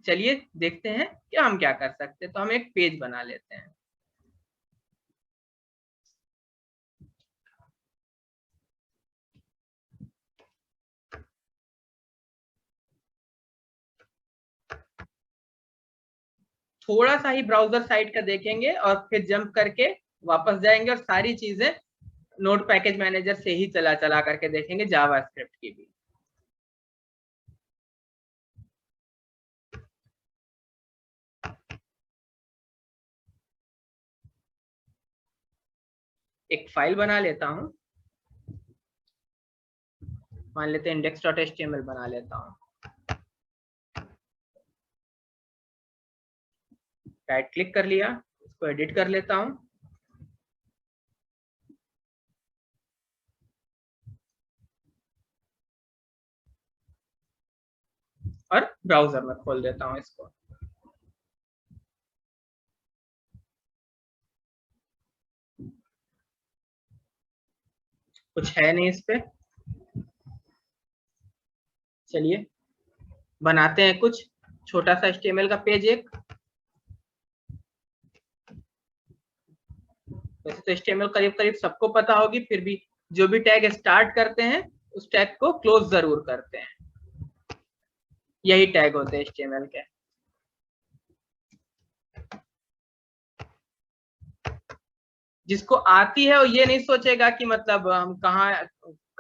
चलिए देखते हैं कि हम क्या कर सकते हैं। तो हम एक पेज बना लेते हैं। थोड़ा सा ही ब्राउजर साइट का देखेंगे और फिर जंप करके वापस जाएंगे और सारी चीजें नोड पैकेज मैनेजर से ही चला करके देखेंगे, जावास्क्रिप्ट की भी। एक फाइल बना लेता हूं, मान लेते हैं index.html बना लेता हूं। राइट क्लिक कर लिया, इसको एडिट कर लेता हूं और ब्राउजर में खोल देता हूं इसको। कुछ है नहीं इस पे। चलिए बनाते हैं कुछ छोटा सा HTML का पेज एक। वैसे तो HTML करीब करीब सबको पता होगी, फिर भी जो भी टैग स्टार्ट करते हैं उस टैग को क्लोज जरूर करते हैं। यही टैग होते हैं HTML के। जिसको आती है वो ये नहीं सोचेगा कि मतलब हम कहाँ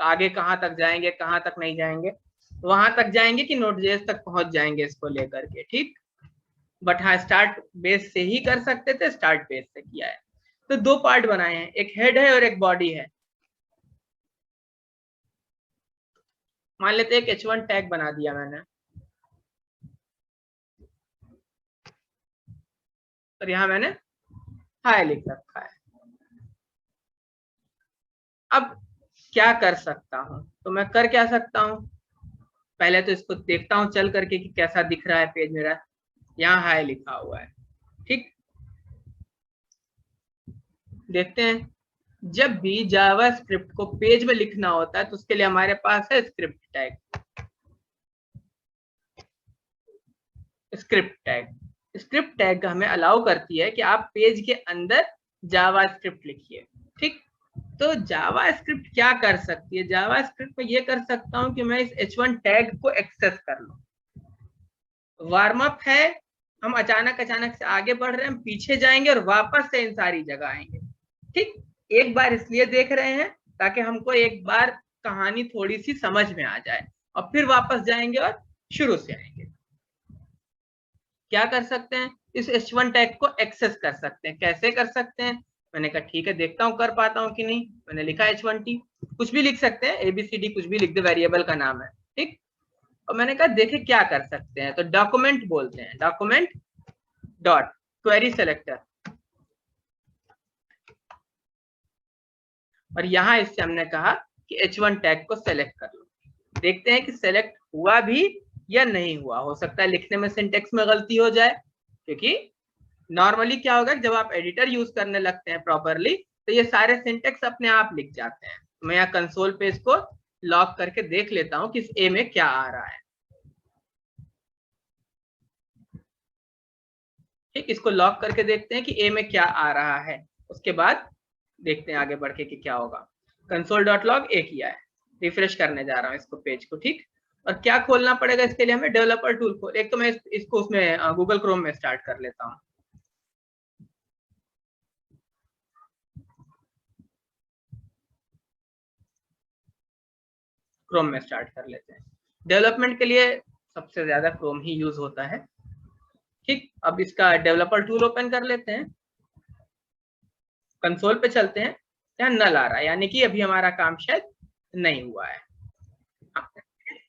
आगे कहाँ तक जाएंगे, कहाँ तक नहीं जाएंगे, वहां तक जाएंगे कि नोड.js तक पहुंच जाएंगे इसको लेकर के, ठीक। बट हाँ, स्टार्ट बेस से ही कर सकते थे, स्टार्ट बेस से किया है। तो दो पार्ट बनाए हैं, एक हेड है और एक बॉडी है। मान लेते हैं एक h1 टैग बना दिया मैंने और यहाँ मैंने हाय लिख रखा है। अब क्या कर सकता हूं, तो मैं कर क्या सकता हूं, पहले तो इसको देखता हूं चल करके कि कैसा दिख रहा है पेज मेरा। यहाँ हाय लिखा हुआ है, ठीक। देखते हैं, जब भी जावास्क्रिप्ट को पेज में लिखना होता है तो उसके लिए हमारे पास है स्क्रिप्ट टैग। स्क्रिप्ट टैग हमें अलाउ करती है कि आप पेज के अंदर जावास्क्रिप्ट लिखिए, ठीक। तो जावास्क्रिप्ट क्या कर सकती है, जावास्क्रिप्ट में ये कर सकता हूं कि मैं इस h1 टैग को एक्सेस कर लूं। वार्म अप है, हम अचानक से आगे बढ़ रहे हैं, हम पीछे जाएंगे और वापस से इन सारी जगह आएंगे, ठीक। एक बार इसलिए देख रहे हैं ताकि हमको एक बार कहानी थोड़ी सी समझ में आ जाए और फिर वापस जाएंगे और शुरू से आएंगे। क्या कर सकते हैं, इस h1 टैग को एक्सेस कर सकते हैं। कैसे कर सकते हैं, मैंने कहा ठीक है देखता हूं कर पाता हूं कि नहीं। मैंने लिखा h1t, कुछ भी लिख सकते हैं, ABCD कुछ भी लिख दे, वेरिएबल का नाम है, ठीक। और मैंने कहा देखे क्या कर सकते हैं, तो डॉक्यूमेंट बोलते हैं, डॉक्यूमेंट डॉट क्वेरी सेलेक्टर। और यहां इससे हमने कहा कि h1 टैग को सेलेक्ट कर लो। देखते हैं कि सेलेक्ट हुआ भी या नहीं हुआ। हो सकता है लिखने में सिंटेक्स में गलती हो जाए, क्योंकि नॉर्मली क्या होगा जब आप एडिटर यूज करने लगते हैं प्रॉपरली तो ये सारे सिंटेक्स अपने आप लिख जाते हैं। मैं यहाँ कंसोल पे इसको लॉक करके देख लेता हूँ कि इस ए में क्या आ रहा है, ठीक। इसको लॉक करके देखते हैं कि ए में क्या आ रहा है, उसके बाद देखते हैं आगे बढ़ के कि क्या होगा। console.log ए किया है, रिफ्रेश करने जा रहा हूँ इसको पेज को, ठीक। और क्या खोलना पड़ेगा इसके लिए, हमें डेवलपर टूल खोल। एक तो मैं इसको उसमें गूगल क्रोम में स्टार्ट कर लेता हूँ। क्रोम में स्टार्ट कर लेते हैं। डेवलपमेंट के लिए सबसे ज्यादा क्रोम ही यूज होता है, ठीक। अब इसका डेवलपर टूल ओपन कर लेते हैं, कंसोल पे चलते हैं। यहाँ नल आ रहा है, यानी कि अभी हमारा काम शायद नहीं हुआ है।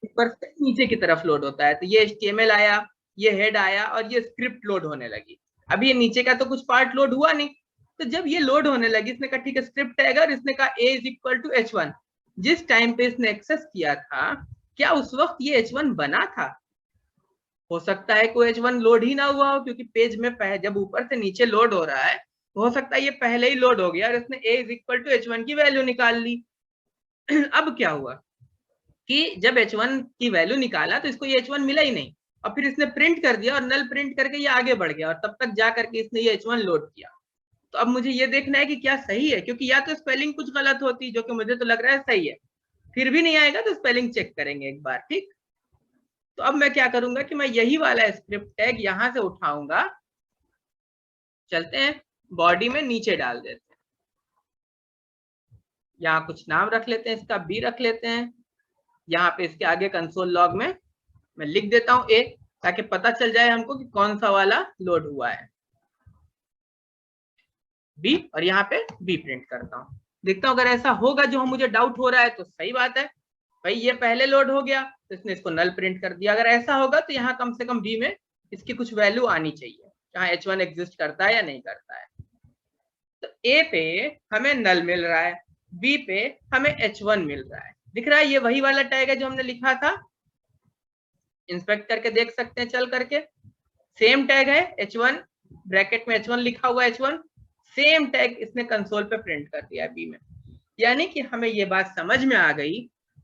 ऊपर से नीचे की तरफ लोड होता है, तो ये HTML आया, ये हेड आया और ये स्क्रिप्ट लोड होने लगी। अभी ये नीचे का तो कुछ पार्ट लोड हुआ नहीं। तो जब ये लोड होने लगी, इसने कहा ठीक है स्क्रिप्ट टैग, और इसने कहा a is equal to h1। जिस टाइम पे इसने एक्सेस किया था, क्या उस वक्त ये h1 बना था? हो सकता है कोई h1 लोड ही ना हुआ हो, क्योंकि पेज में जब ऊपर से नीचे लोड हो रहा है तो हो सकता है ये पहले ही लोड हो गया और इसने a is equal to h1 की वैल्यू निकाल ली। अब क्या हुआ कि जब h1 की वैल्यू निकाला तो इसको ये h1 मिला ही नहीं। और फिर इसने प्रिंट कर दिया और नल प्रिंट करके ये आगे बढ़ गया और तब तक जा करके इसने ये H1 लोड किया। तो अब मुझे ये देखना है कि क्या सही है, क्योंकि या तो स्पेलिंग कुछ गलत होती जो कि मुझे तो लग रहा है सही है, फिर भी नहीं आएगा तो स्पेलिंग चेक करेंगे एक बार। ठीक, तो अब मैं क्या करूंगा कि मैं यही वाला स्क्रिप्ट टैग यहां से उठाऊंगा, चलते हैं बॉडी में नीचे डाल देते हैं, यहाँ कुछ नाम रख लेते हैं, इसका बी रख लेते हैं, यहाँ पे इसके आगे कंसोल लॉग में मैं लिख देता हूँ ए, ताकि पता चल जाए हमको कि कौन सा वाला लोड हुआ है, बी, और यहाँ पे बी प्रिंट करता हूँ। देखता हूँ अगर ऐसा होगा जो मुझे डाउट हो रहा है तो सही बात है, भाई ये पहले लोड हो गया तो इसने इसको नल प्रिंट कर दिया। अगर ऐसा होगा तो यहाँ कम से कम बी में इसकी कुछ वैल्यू आनी चाहिए, जहाँ H1 एग्जिस्ट करता है या नहीं करता है। तो ए पे हमें नल मिल रहा है, बी पे हमें H1 मिल रहा है। दिख रहा है ये वही वाला टैग है जो हमने लिखा था, इंस्पेक्ट करके देख सकते हैं चल करके, सेम टैग है H1, ब्रैकेट में H1 लिखा हुआ H1, सेम टैग इसने कंसोल पे प्रिंट कर दिया बी में। यानी कि हमें ये बात समझ में आ गई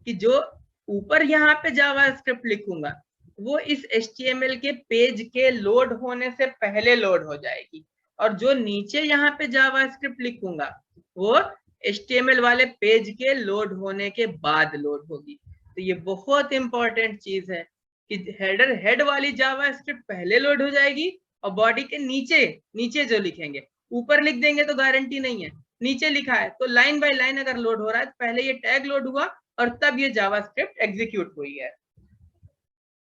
कि जो ऊपर यहाँ पे जावास्क्रिप्ट लिखूंगा वो इस HTML के पेज के लोड होने से पहले लोड हो जाएगी, और जो नीचे यहाँ पे जावास्क्रिप्ट लिखूंगा वो HTML वाले पेज के लोड होने के बाद लोड होगी। तो ये बहुत इंपॉर्टेंट चीज है कि हेडर हेड वाली जावास्क्रिप्ट पहले लोड हो जाएगी और बॉडी के नीचे नीचे जो लिखेंगे, ऊपर लिख देंगे तो गारंटी नहीं है, नीचे लिखा है तो लाइन बाय लाइन अगर लोड हो रहा है तो पहले ये टैग लोड हुआ और तब ये जावास्क्रिप्ट एग्जीक्यूट हुई है।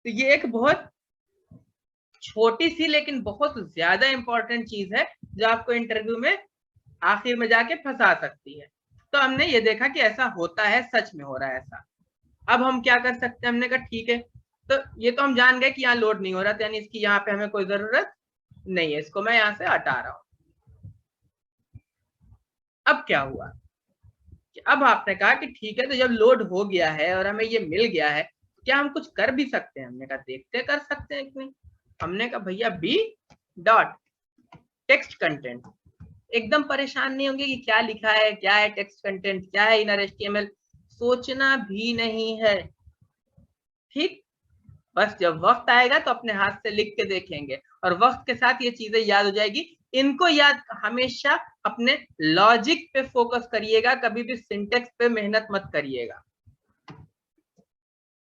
तो ये एक बहुत छोटी सी लेकिन बहुत ज्यादा इंपॉर्टेंट चीज है जो आपको इंटरव्यू में आखिर में जाके फंसा सकती है। तो हमने ये देखा कि ऐसा होता है, सच में हो रहा है ऐसा। अब हम क्या कर सकते हैं, हमने कहा ठीक है, तो ये तो हम जान गए कि यहाँ लोड नहीं हो रहा था, यानी इसकी यहाँ पे हमें कोई जरूरत नहीं है, इसको मैं यहाँ से हटा रहा हूँ। अब क्या हुआ कि अब आपने कहा कि ठीक है, तो जब लोड हो गया है और हमें ये मिल गया है, क्या हम कुछ कर भी सकते हैं? हमने कहा देखते कर सकते हैं कि नहीं। हमने कहा भैया बी डॉट टेक्स्ट कंटेंट, एकदम परेशान नहीं होंगे कि क्या लिखा है, क्या है टेक्स्ट कंटेंट, क्या है इनर HTML, सोचना भी नहीं है। ठीक, बस जब वक्त आएगा तो अपने हाथ से लिख के देखेंगे और वक्त के साथ ये चीजें याद हो जाएगी। इनको याद हमेशा अपने लॉजिक पे फोकस करिएगा, कभी भी सिंटेक्स पे मेहनत मत करिएगा।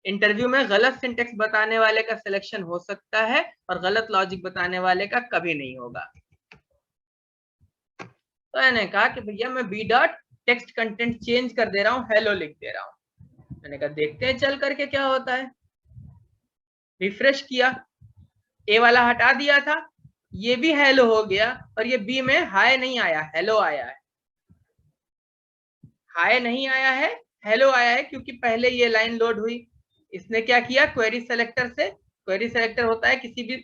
इंटरव्यू में गलत सिंटेक्स बताने वाले का सिलेक्शन हो सकता है और गलत लॉजिक बताने वाले का कभी नहीं होगा। तो मैंने कहा कि भैया मैं B dot text content change कर दे रहा हूँ, हेलो लिख दे रहा हूँ। मैंने कहा देखते हैं चल करके क्या होता है। रिफ्रेश किया, ए वाला हटा दिया था, ये भी हेलो हो गया और ये बी में हाय नहीं आया, हेलो आया है। हाय नहीं आया है, हेलो आया है, क्योंकि पहले ये लाइन लोड हुई। इसने क्या किया, क्वेरी सेलेक्टर से, क्वेरी सेलेक्टर होता है किसी भी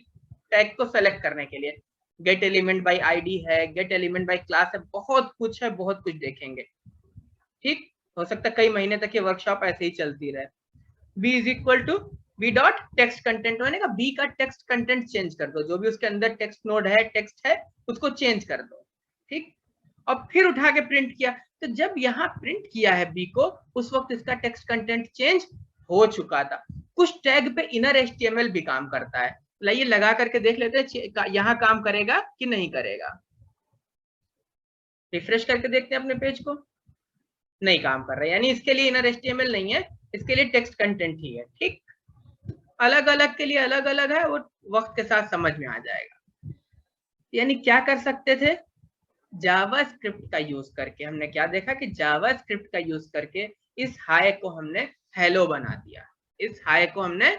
टैग को सेलेक्ट करने के लिए, गेट एलिमेंट बाय आईडी है, गेट एलिमेंट बाय क्लास है, बहुत कुछ है, बहुत कुछ देखेंगे। ठीक, हो सकता है कई महीने तक ये वर्कशॉप ऐसे ही चलती रहे। B is equal to B dot text content, मैंने कहा बी का टेक्स्ट कंटेंट चेंज कर दो, जो भी उसके अंदर टेक्स्ट नोड है, टेक्स्ट है, उसको चेंज कर दो। ठीक, और फिर उठा के प्रिंट किया, तो जब यहाँ प्रिंट किया है बी को, उस वक्त इसका टेक्स्ट कंटेंट चेंज हो चुका था। कुछ टैग पे इनर HTML भी काम करता है, लाइए लगा करके देख लेते हैं यहाँ काम करेगा कि नहीं करेगा। रिफ्रेश करके देखते हैं अपने पेज को, नहीं काम कर रहा है, यानी इसके लिए इनर HTML नहीं है, इसके लिए टेक्स्ट कंटेंट ही है। ठीक, अलग अलग के लिए अलग अलग है, वो वक्त के साथ समझ में आ जाएगा। यानी क्या कर सकते थे, जावास्क्रिप्ट का यूज करके हमने क्या देखा कि जावास्क्रिप्ट का यूज करके इस हाय को हमने हेलो बना दिया, इस हाय को हमने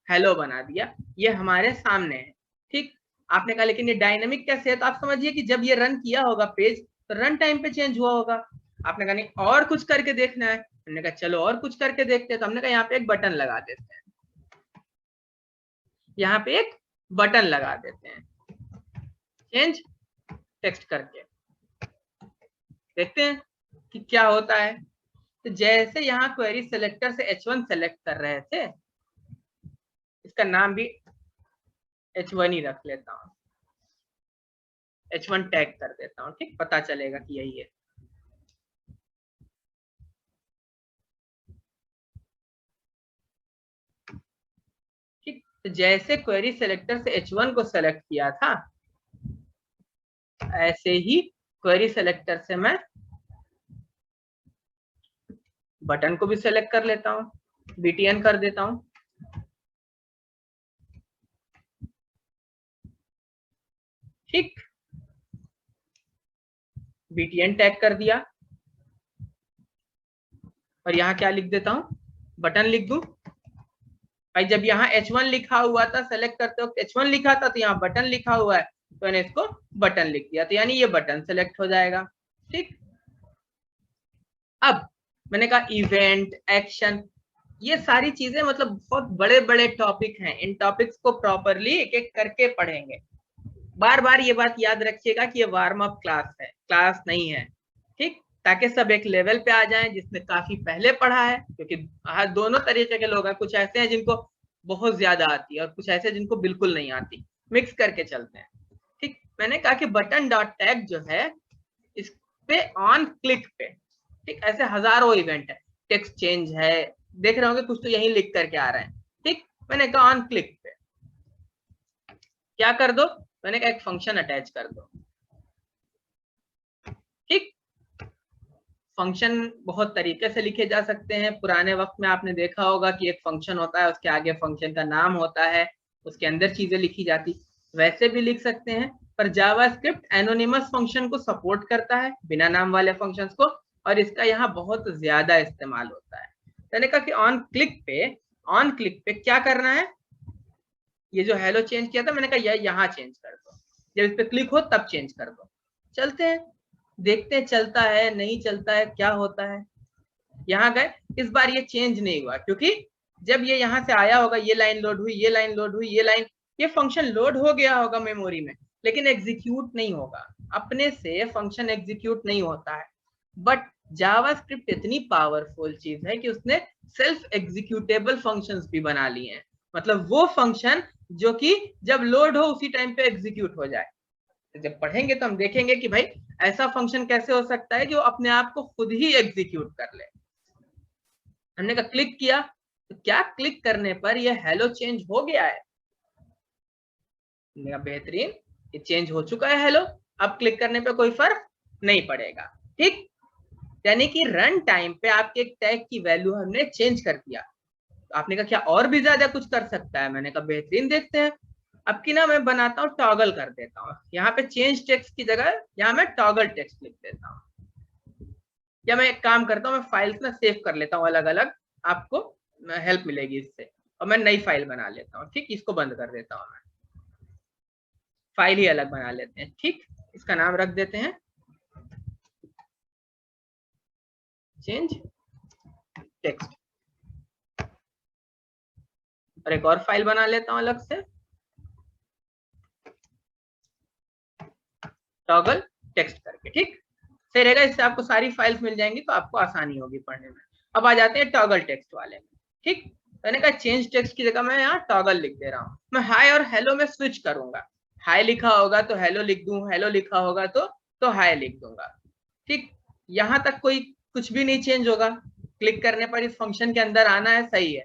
हेलो बना दिया, ये हमारे सामने है। ठीक, आपने कहा लेकिन ये डायनेमिक कैसे है, तो आप समझिए कि जब ये रन किया होगा पेज तो रन टाइम पे चेंज हुआ होगा। आपने कहा नहीं और कुछ करके देखना है, हमने कहा चलो और कुछ करके देखते हैं, तो हमने कहा यहाँ पे एक बटन लगा देते हैं, यहाँ पे एक बटन लगा देते हैं, चेंज टेक्स्ट करके देखते हैं कि क्या होता है। तो जैसे यहाँ क्वेरी सेलेक्टर से H1 सेलेक्ट कर रहे थे, इसका नाम भी H1 ही रख लेता हूँ, H1 टैग कर देता हूँ। ठीक, पता चलेगा कि यही है। ठीक, तो जैसे क्वेरी सेलेक्टर से H1 को सेलेक्ट किया था, ऐसे ही क्वेरी सेलेक्टर से मैं बटन को भी सेलेक्ट कर लेता हूँ, BTN कर देता हूँ। ठीक, BTN टैग कर दिया और यहाँ क्या लिख देता हूँ, बटन लिख दूं। भाई जब यहाँ H1 लिखा हुआ था, सेलेक्ट करते वक्त H1 लिखा था, तो यहाँ बटन लिखा हुआ है, तो मैंने इसको बटन लिख दिया, तो यानी ये बटन सेलेक्ट हो जाएगा। ठीक, अब मैंने कहा इवेंट, एक्शन, ये सारी चीजें मतलब बहुत बड़े बड़े टॉपिक हैं, इन टॉपिक्स को प्रॉपरली एक एक करके पढ़ेंगे। बार बार ये बात याद रखिएगा कि ये वार्म अप क्लास है, क्लास नहीं है। ठीक, ताकि सब एक लेवल पे आ जाएं जिसने काफी पहले पढ़ा है, क्योंकि दोनों तरीके के लोग हैं, कुछ ऐसे हैं जिनको बहुत ज्यादा आती है और कुछ ऐसे जिनको बिल्कुल नहीं आती, मिक्स करके चलते हैं। ठीक, मैंने कहा कि बटन डॉट टैग जो है, इस पे ऑन क्लिक पे, ठीक, ऐसे हजारों इवेंट है, टेक्स्ट चेंज है, देख रहे होंगे कुछ तो यही लिख करके आ रहे हैं। ठीक, मैंने कहा ऑन क्लिक पे क्या कर दो, मैंने कहा एक फंक्शन अटैच कर दो। ठीक, फंक्शन बहुत तरीके से लिखे जा सकते हैं। पुराने वक्त में आपने देखा होगा कि एक फंक्शन होता है, उसके आगे फंक्शन का नाम होता है, उसके अंदर चीजें लिखी जाती, वैसे भी लिख सकते हैं। पर जावास्क्रिप्ट एनोनिमस फंक्शन को सपोर्ट करता है, बिना नाम वाले फंक्शंस को, और इसका यहाँ बहुत ज्यादा इस्तेमाल होता है। मैंने कहा कि ऑन क्लिक पे क्या करना है, ये जो हेलो चेंज किया था, मैंने कहा यहाँ चेंज कर दो, जब इस पे क्लिक हो तब चेंज कर दो। चलते हैं, देखते हैं चलता है नहीं चलता है, क्या होता है। यहाँ गए, इस बार ये चेंज नहीं हुआ, क्योंकि जब ये यहाँ से आया होगा, ये लाइन लोड हुई, ये लाइन लोड हुई, ये फंक्शन लोड हो गया होगा मेमोरी में, लेकिन एग्जीक्यूट नहीं होगा, अपने से फंक्शन एग्जीक्यूट नहीं होता है। बट जावास्क्रिप्ट इतनी पावरफुल चीज है कि उसने सेल्फ एग्जीक्यूटेबल फंक्शंस भी बना लिए हैं, मतलब वो फंक्शन जो कि जब लोड हो उसी टाइम पे एग्जीक्यूट हो जाए। जब पढ़ेंगे तो हम देखेंगे कि भाई ऐसा फंक्शन कैसे हो सकता है कि वो अपने आप को खुद ही एग्जीक्यूट कर ले। हमने कहा क्लिक किया, तो क्या क्लिक करने पर ये हेलो चेंज हो गया है, बेहतरीन, ये चेंज हो चुका है हेलो, अब क्लिक करने पे कोई फर्क नहीं पड़ेगा। ठीक, यानी कि रन टाइम पे आपके एक टैग की वैल्यू हमने चेंज कर दिया। तो आपने कहा क्या और भी ज्यादा कुछ कर सकता है, मैंने कहा बेहतरीन, देखते हैं। अब की ना मैं बनाता हूँ, टॉगल कर देता हूँ, यहाँ पे चेंज टेक्स्ट की जगह यहाँ मैं टॉगल टेक्स्ट लिख देता हूँ। या मैं एक काम करता हूँ, मैं फाइल्स ना सेव कर लेता हूँ अलग अलग, आपको हेल्प मिलेगी इससे, और मैं नई फाइल बना लेता हूँ। ठीक, इसको बंद कर देता हूँ, मैं फाइल ही अलग बना लेते हैं। ठीक, इसका नाम रख देते हैं चेंज टेक्स्ट, और एक और फाइल बना लेता हूँ अलग से, टॉगल टेक्स्ट करके। ठीक, सही रहेगा, इससे आपको सारी फाइल्स मिल जाएंगी, तो आपको आसानी होगी पढ़ने में। अब आ जाते हैं टॉगल टेक्स्ट वाले में। ठीक, मैंने कहा चेंज टेक्स्ट की जगह मैं यहाँ टॉगल लिख दे रहा हूँ। मैं हाई और हेलो में स्विच करूंगा, हाई लिखा होगा तो हेलो लिख दूं, हेलो लिखा होगा तो हाई लिख दूंगा। ठीक, यहाँ तक कोई कुछ भी नहीं चेंज होगा, क्लिक करने पर इस फंक्शन के अंदर आना है, सही है।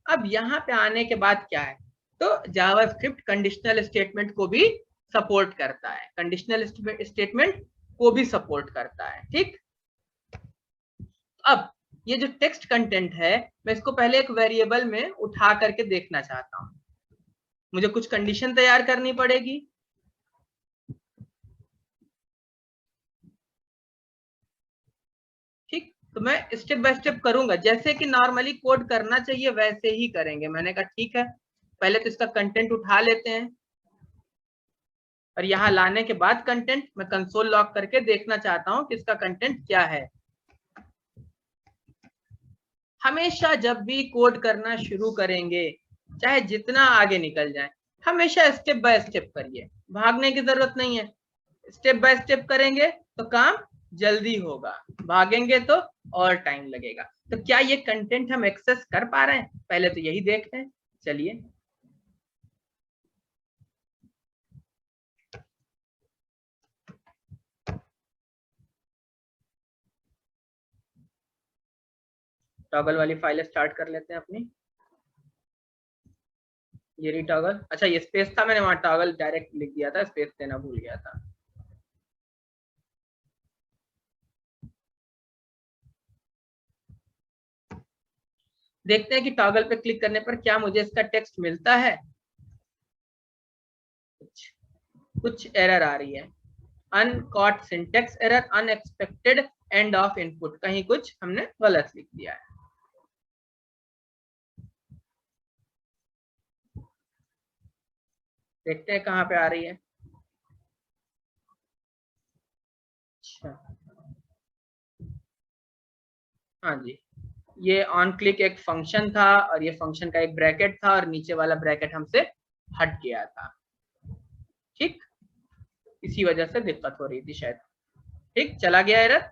अब यहाँ पे आने के बाद क्या है, तो जावास्क्रिप्ट कंडीशनल स्टेटमेंट को भी सपोर्ट करता है, कंडीशनल स्टेटमेंट को भी सपोर्ट करता है। ठीक, अब ये जो टेक्स्ट कंटेंट है, मैं इसको पहले एक वेरिएबल में उठा करके देखना चाहता हूँ, मुझे कुछ कंडीशन तैयार करनी पड़ेगी। ठीक, तो मैं स्टेप बाय स्टेप करूंगा, जैसे कि नॉर्मली कोड करना चाहिए वैसे ही करेंगे। मैंने कहा ठीक है, पहले तो इसका कंटेंट उठा लेते हैं, और यहाँ लाने के बाद कंटेंट मैं कंसोल लॉग करके देखना चाहता हूँ कि इसका कंटेंट क्या है। हमेशा जब भी कोड करना शुरू करेंगे, चाहे जितना आगे निकल जाए, हमेशा स्टेप बाय स्टेप करिए, भागने की जरूरत नहीं है। स्टेप बाय स्टेप करेंगे तो काम जल्दी होगा, भागेंगे तो और टाइम लगेगा। तो क्या ये कंटेंट हम एक्सेस कर पा रहे हैं, पहले तो यही देखते हैं। चलिए, टॉगल वाली फाइल स्टार्ट कर लेते हैं अपनी। ये रही टॉगल। अच्छा ये स्पेस था, मैंने वहां टॉगल डायरेक्ट लिख दिया था, स्पेस देना भूल गया था। देखते हैं कि टॉगल पे क्लिक करने पर क्या मुझे इसका टेक्स्ट मिलता है। कुछ एरर आ रही है, uncaught syntax error, unexpected end of input, कहीं कुछ हमने गलत लिख दिया है। देखते हैं कहाँ पे आ रही है। अच्छा हाँ जी, ये ऑन क्लिक एक फंक्शन था और ये फंक्शन का एक ब्रैकेट था और नीचे वाला ब्रैकेट हमसे हट गया था। ठीक, इसी वजह से दिक्कत हो रही थी शायद। ठीक, चला गया एरर।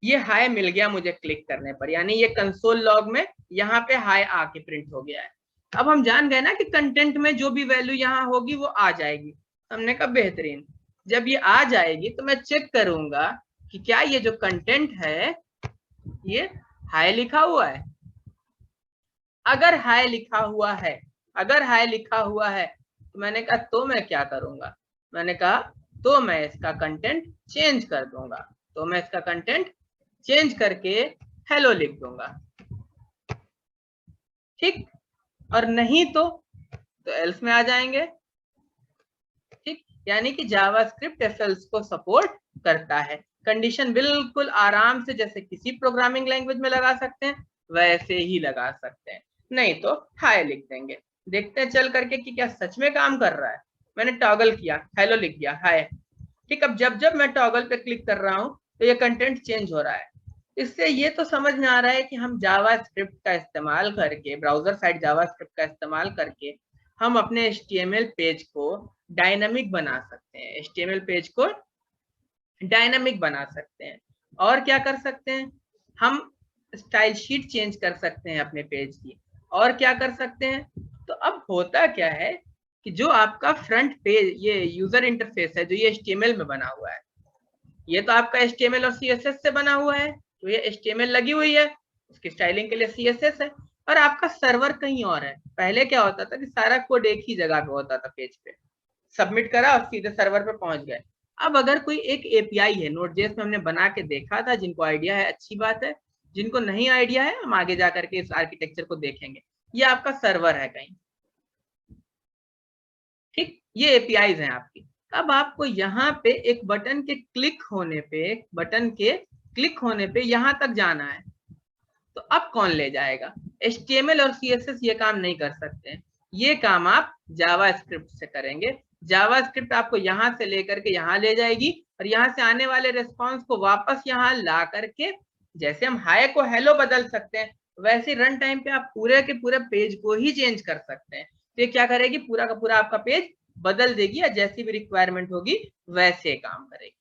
ये हाई मिल गया मुझे क्लिक करने पर, यानी ये कंसोल लॉग में यहाँ पे हाई आके प्रिंट हो गया है। अब हम जान गए ना कि कंटेंट में जो भी वैल्यू यहाँ होगी वो आ जाएगी। हमने कहा बेहतरीन, जब ये आ जाएगी तो मैं चेक करूंगा कि क्या ये जो कंटेंट है ये हाई लिखा हुआ है। अगर हाई लिखा हुआ है, अगर हाई लिखा हुआ है तो मैंने कहा तो मैं क्या करूंगा, मैंने कहा तो मैं इसका कंटेंट चेंज कर दूंगा, तो मैं इसका कंटेंट चेंज करके हेलो लिख दूंगा। ठीक, और नहीं तो एल्स में आ जाएंगे। ठीक, यानी कि जावास्क्रिप्ट एफ एल्स को सपोर्ट करता है। कंडीशन बिल्कुल आराम से जैसे किसी प्रोग्रामिंग लैंग्वेज में लगा सकते हैं वैसे ही लगा सकते हैं, नहीं तो हाई लिख देंगे। देखते हैं चल करके कि क्या सच में काम कर रहा है। मैंने टॉगल किया, हेलो लिख दिया, हाय। ठीक, अब जब जब मैं टॉगल पे क्लिक कर रहा हूँ तो ये कंटेंट चेंज हो रहा है। इससे ये तो समझ में आ रहा है कि हम जावास्क्रिप्ट का इस्तेमाल करके, ब्राउजर साइड जावास्क्रिप्ट का इस्तेमाल करके हम अपने HTML पेज को डायनामिक बना सकते हैं। HTML पेज को डायनामिक बना सकते हैं। और क्या कर सकते हैं, हम स्टाइल शीट चेंज कर सकते हैं अपने पेज की। और क्या कर सकते हैं, तो अब होता क्या है कि जो आपका फ्रंट पेज, ये यूजर इंटरफेस है जो ये HTML में बना हुआ है, ये तो आपका HTML और CSS से बना हुआ है, तो ये HTML लगी हुई है, उसकी स्टाइलिंग के लिए CSS है। और आपका सर्वर कहीं और है। पहले क्या होता था कि सारा कोड एक ही जगह पे होता था, पेज पे सबमिट करा और सीधे सर्वर पे पहुंच गए। अब अगर कोई एक API है, Node.js में हमने बना के देखा था, जिनको आइडिया है अच्छी बात है, जिनको नहीं आइडिया है हम आगे जा करके इस आर्किटेक्चर को देखेंगे। ये आपका सर्वर है कहीं, ठीक, ये APIs हैं आपकी। अब आपको यहाँ पे एक बटन के क्लिक होने पे, बटन के क्लिक होने पे यहाँ तक जाना है, तो अब कौन ले जाएगा। HTML और CSS ये काम नहीं कर सकते हैं, ये काम आप जावास्क्रिप्ट से करेंगे। जावास्क्रिप्ट आपको यहाँ से लेकर के यहाँ ले जाएगी और यहाँ से आने वाले रिस्पॉन्स को वापस यहाँ ला करके, जैसे हम हाई को हेलो बदल सकते हैं वैसे रन टाइम पे आप पूरे के पूरे पेज को ही चेंज कर सकते हैं। तो ये क्या करेगी, पूरा का पूरा आपका पेज बदल देगी या जैसी भी रिक्वायरमेंट होगी वैसे काम करेगी।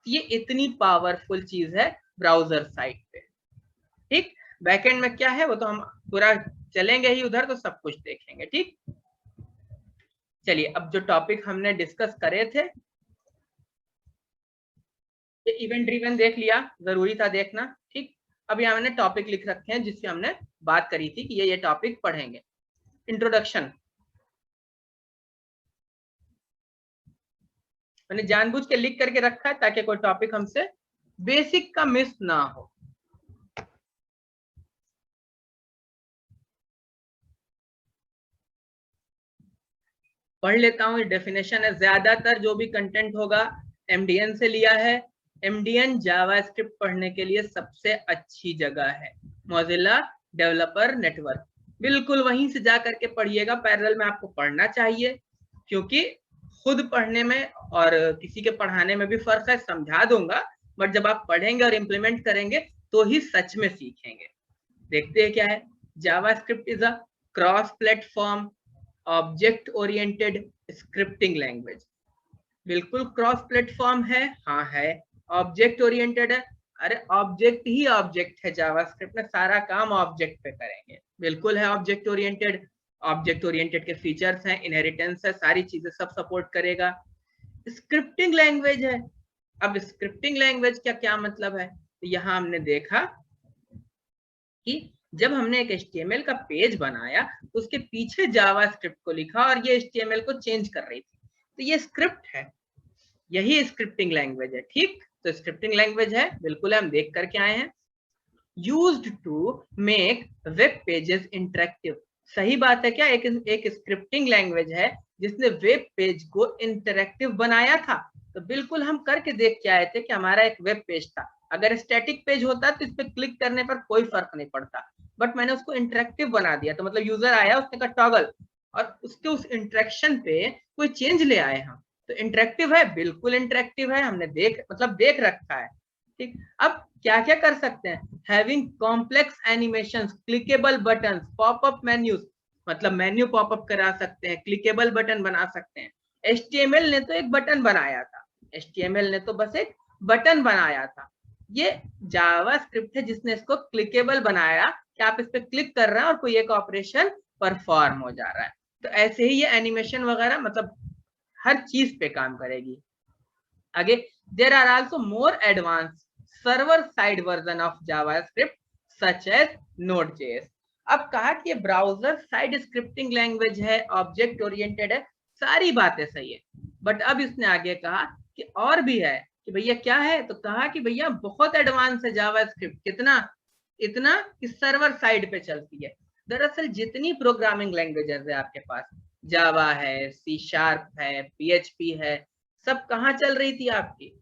ये इतनी पावरफुल चीज है ब्राउजर साइट पे। ठीक, बैकएंड में क्या है वो तो हम पूरा चलेंगे ही उधर, तो सब कुछ देखेंगे। ठीक, चलिए अब जो टॉपिक हमने डिस्कस करे थे, ये इवेंट ड्रिवन देख लिया, जरूरी था देखना। ठीक, अब यहाँ मैंने टॉपिक लिख रखे हैं जिससे हमने बात करी थी कि ये टॉपिक पढ़ेंगे। इंट्रोडक्शन, मैंने जानबूझ के लिख करके रखा है ताकि कोई टॉपिक हमसे बेसिक का मिस ना हो। पढ़ लेता हूँ, ये डेफिनेशन है। ज्यादातर जो भी कंटेंट होगा MDN से लिया है। MDN जावास्क्रिप्ट पढ़ने के लिए सबसे अच्छी जगह है, मोजिला डेवलपर नेटवर्क। बिल्कुल वहीं से जा करके पढ़िएगा, पैरेलल में आपको पढ़ना चाहिए, क्योंकि खुद पढ़ने में और किसी के पढ़ाने में भी फर्क है, समझा दूंगा, बट जब आप पढ़ेंगे और इम्प्लीमेंट करेंगे तो ही सच में सीखेंगे। देखते हैं क्या है। JavaScript is a cross platform object oriented scripting language. बिल्कुल क्रॉस प्लेटफॉर्म है, हाँ है। ऑब्जेक्ट ओरिएंटेड है, अरे ऑब्जेक्ट ही ऑब्जेक्ट है, जावास्क्रिप्ट में सारा काम ऑब्जेक्ट पे करेंगे। बिल्कुल है ऑब्जेक्ट ओरिएंटेड। ऑब्जेक्ट ओरिएंटेड के फीचर्स हैं, इनहेरिटेंस है, सारी चीजें सब सपोर्ट करेगा। स्क्रिप्टिंग लैंग्वेज है। अब स्क्रिप्टिंग लैंग्वेज का क्या मतलब है, तो यहाँ हमने देखा कि जब हमने एक HTML का पेज बनाया तो उसके पीछे जावास्क्रिप्ट को लिखा और ये HTML को चेंज कर रही थी, तो ये स्क्रिप्ट है, यही स्क्रिप्टिंग लैंग्वेज है। ठीक, तो स्क्रिप्टिंग लैंग्वेज है, बिल्कुल हम देख करके आए हैं। Used to make web pages interactive, सही बात है क्या, एक स्क्रिप्टिंग लैंग्वेज है जिसने वेब पेज को इंटरेक्टिव बनाया था। तो बिल्कुल हम करके देख के आए थे कि हमारा एक वेब पेज था, अगर स्टैटिक पेज होता तो इस पर क्लिक करने पर कोई फर्क नहीं पड़ता, बट मैंने उसको इंटरेक्टिव बना दिया, तो मतलब यूजर आया, उसने कहा टॉगल, और उसके उस इंटरेक्शन पे कोई चेंज ले आए हम, तो इंटरेक्टिव है, बिल्कुल इंटरेक्टिव है, हमने देख रखा है। ठीक, अब क्या क्या कर सकते हैं, having complex animations, clickable buttons, popup menus, मतलब मेन्यू पॉपअप करा सकते हैं, क्लिकेबल बटन बना सकते हैं। HTML ने तो एक बटन बनाया था, HTML ने तो बस एक बटन बनाया था, ये जावास्क्रिप्ट है जिसने इसको क्लिकेबल बनाया कि आप इस पे क्लिक कर रहे हैं और कोई एक ऑपरेशन परफॉर्म हो जा रहा है। तो ऐसे ही ये एनिमेशन वगैरह मतलब हर चीज पे काम करेगी। आगे, there are also more advance server side version of JavaScript such as Node.js। अब कहा कि ये ब्राउजर साइड स्क्रिप्टिंग लैंग्वेज है, ऑब्जेक्ट ओरिएंटेड है, सारी बातें सही है, बट अब इसने आगे कहा कि और भी है, कि भैया क्या है, तो कहा कि भैया बहुत एडवांस है जावास्क्रिप्ट, कितना, इतना कि सर्वर साइड पे चलती है। दरअसल जितनी प्रोग्रामिंग लैंग्वेजेस है आपके पास, जावा है, C# है, PHP है, सब कहाँ चल रही थी आपकी,